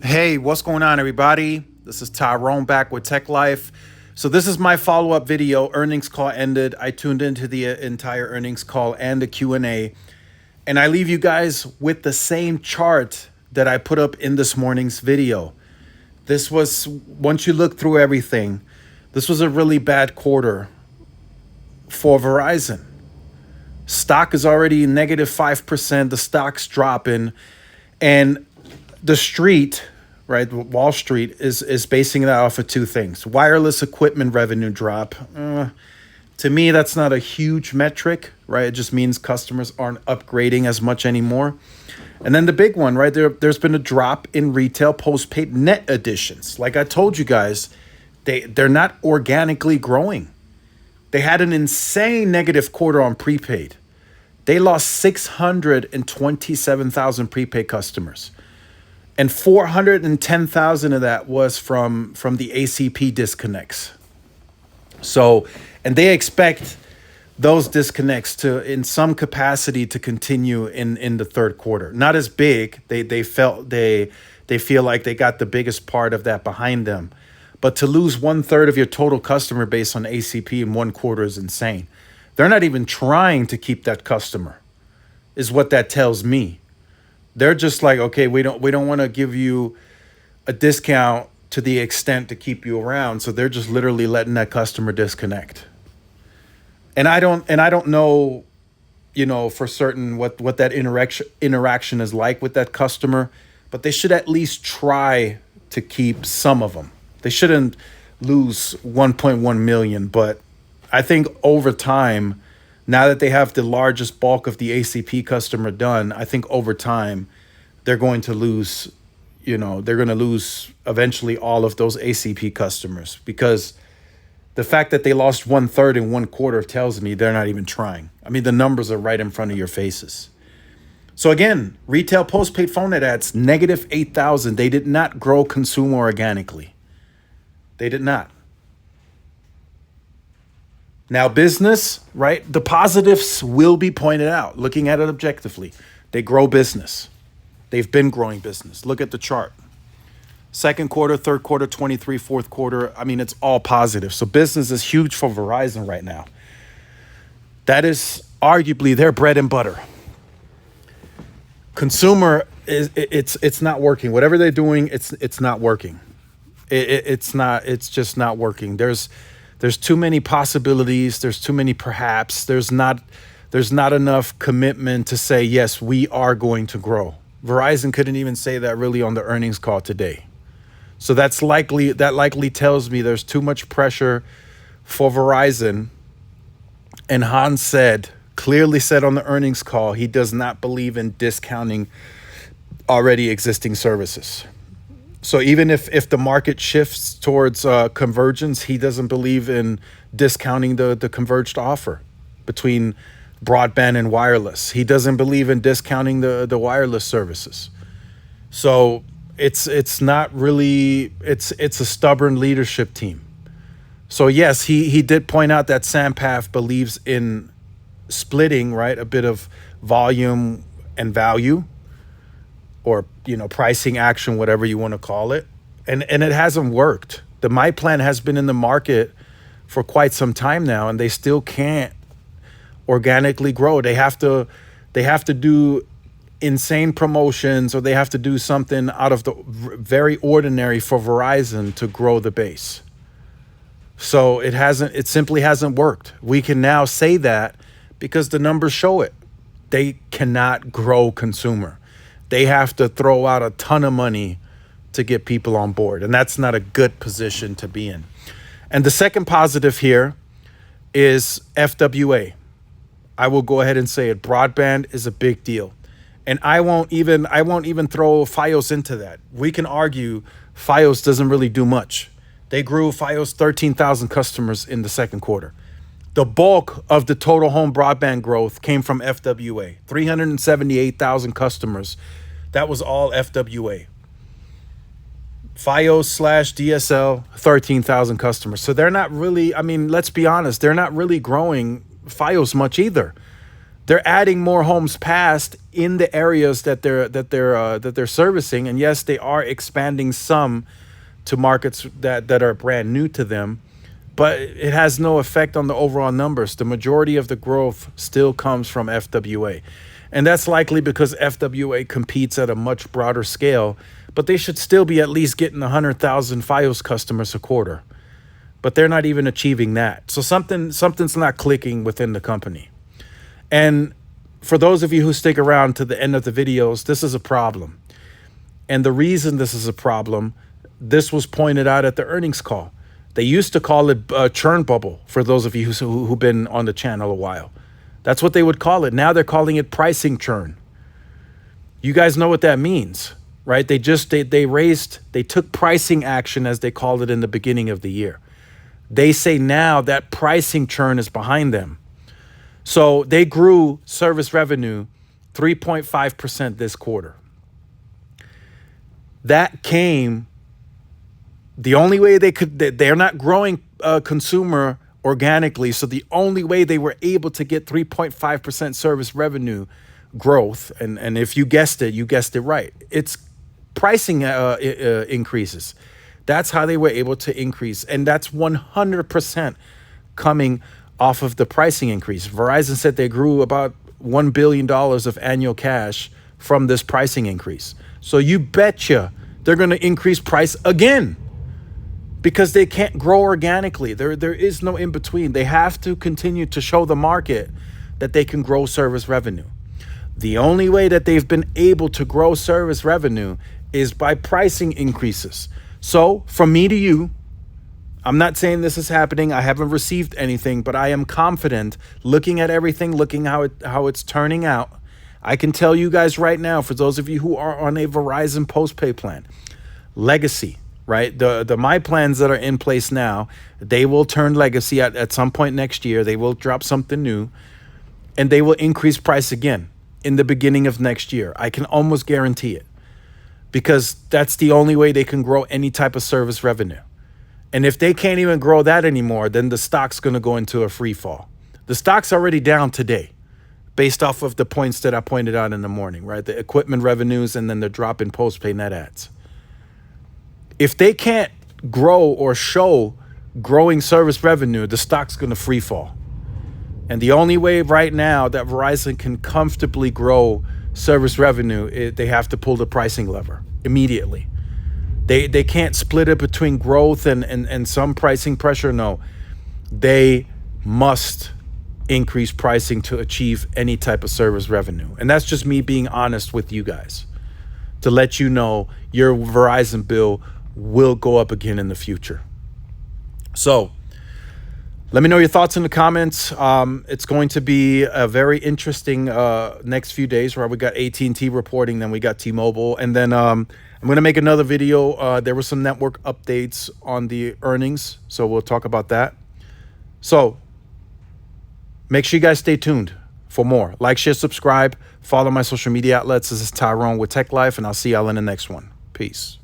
Hey, what's going on, everybody? This is Tyrone back with Tech Life. So this is my follow-up video. Earnings call ended. I tuned into the entire earnings call and the Q&A, and I leave you guys with the same chart that I put up in this morning's video. This was, once you look through everything, this was a really bad quarter for Verizon. Stock is already negative 5%. The stock's dropping, and the street, right, Wall Street is basing that off of two things. Wireless equipment revenue drop. To me, that's not a huge metric, right? It just means customers aren't upgrading as much anymore. And then the big one, right, there's been a drop in retail postpaid net additions. Like I told you guys, they're not organically growing. They had an insane negative quarter on prepaid. They lost 627,000 prepaid customers. And 410,000 of that was from the ACP disconnects. So, and they expect those disconnects to, in some capacity, to continue in the third quarter. Not as big. They feel like they got the biggest part of that behind them. But to lose 1/3 of your total customer base on ACP in 1 quarter is insane. They're not even trying to keep that customer, is what that tells me. They're just like, okay, we don't want to give you a discount to the extent to keep you around. So they're just literally letting that customer disconnect. And I don't know, for certain what that interaction is like with that customer, but they should at least try to keep some of them. They shouldn't lose 1.1 million, but I think over time, now that they have the largest bulk of the ACP customer done, I think over time they're going to lose, eventually all of those ACP customers, because the fact that they lost 1/3 in 1 quarter tells me they're not even trying. I mean, the numbers are right in front of your faces. So again, retail postpaid phone net adds negative 8,000. They did not grow consumer organically. They did not. Now, business, right? The positives will be pointed out. Looking at it objectively, they grow business. They've been growing business. Look at the chart. Second quarter, third quarter, 23, fourth quarter. I mean, it's all positive. So business is huge for Verizon right now. That is arguably their bread and butter. Consumer it's not working. Whatever they're doing, it's not working. It's just not working. There's too many possibilities. There's too many perhaps. There's not enough commitment to say, yes, we are going to grow. Verizon couldn't even say that really on the earnings call today. So that likely tells me there's too much pressure for Verizon. And Hans clearly said on the earnings call, he does not believe in discounting already existing services. So even if the market shifts towards convergence, he doesn't believe in discounting the converged offer between broadband and wireless. He doesn't believe in discounting the wireless services. So it's not really, it's a stubborn leadership team. So yes, he did point out that Sampath believes in splitting, right, a bit of volume and value, or pricing action, whatever you want to call it. And it hasn't worked. The My Plan has been in the market for quite some time now, and they still can't organically grow. They have to do insane promotions, or they have to do something out of the very ordinary for Verizon to grow the base. So it simply hasn't worked. We can now say that because the numbers show it. They cannot grow consumer. They have to throw out a ton of money to get people on board. And that's not a good position to be in. And the second positive here is FWA. I will go ahead and say it. Broadband is a big deal. And I won't even throw Fios into that. We can argue Fios doesn't really do much. They grew Fios 13,000 customers in the second quarter. The bulk of the total home broadband growth came from FWA, 378,000 customers. That was all FWA. Fios/DSL, 13,000 customers. So they're not really, let's be honest, they're not really growing Fios much either. They're adding more homes passed in the areas that they're servicing, and yes, they are expanding some to markets that are brand new to them, but it has no effect on the overall numbers. The majority of the growth still comes from FWA. And that's likely because FWA competes at a much broader scale, but they should still be at least getting 100,000 Fios customers a quarter. But they're not even achieving that. So something's not clicking within the company. And for those of you who stick around to the end of the videos, this is a problem. And the reason this is a problem, this was pointed out at the earnings call. They used to call it a churn bubble, for those of you who've been on the channel a while. That's what they would call it. Now they're calling it pricing churn. You guys know what that means, right? They took pricing action, as they called it in the beginning of the year. They say now that pricing churn is behind them. So they grew service revenue 3.5% this quarter. That came, the only way they're not growing consumer organically. So the only way they were able to get 3.5% service revenue growth, and if you guessed it right. It's pricing increases. That's how they were able to increase. And that's 100% coming off of the pricing increase. Verizon said they grew about $1 billion of annual cash from this pricing increase. So you betcha they're going to increase price again, because they can't grow organically. There is no in between. They have to continue to show the market that they can grow service revenue. The only way that they've been able to grow service revenue is by pricing increases. So from me to you, I'm not saying this is happening. I haven't received anything, but I am confident, looking at everything, looking how it's turning out. I can tell you guys right now, for those of you who are on a Verizon postpay plan, legacy, right? The My plans that are in place now, they will turn legacy at some point next year. They will drop something new, and they will increase price again in the beginning of next year. I can almost guarantee it, because that's the only way they can grow any type of service revenue. And if they can't even grow that anymore, then the stock's going to go into a free fall. The stock's already down today, based off of the points that I pointed out in the morning, right? The equipment revenues and then the drop in postpay net adds. If they can't grow or show growing service revenue, the stock's going to free fall. And the only way right now that Verizon can comfortably grow service revenue, they have to pull the pricing lever immediately. They can't split it between growth and some pricing pressure. No, they must increase pricing to achieve any type of service revenue. And that's just me being honest with you guys, to let you know your Verizon bill will go up again in the future. So let me know your thoughts in the comments. It's going to be a very interesting next few days, where we got AT&T reporting, then we got T-Mobile, and then I'm going to make another video. There were some network updates on the earnings, so we'll talk about that. So make sure you guys stay tuned for more. Like, share, subscribe, follow my social media outlets. This is Tyrone with Tech Life, and I'll see y'all in the next one. Peace.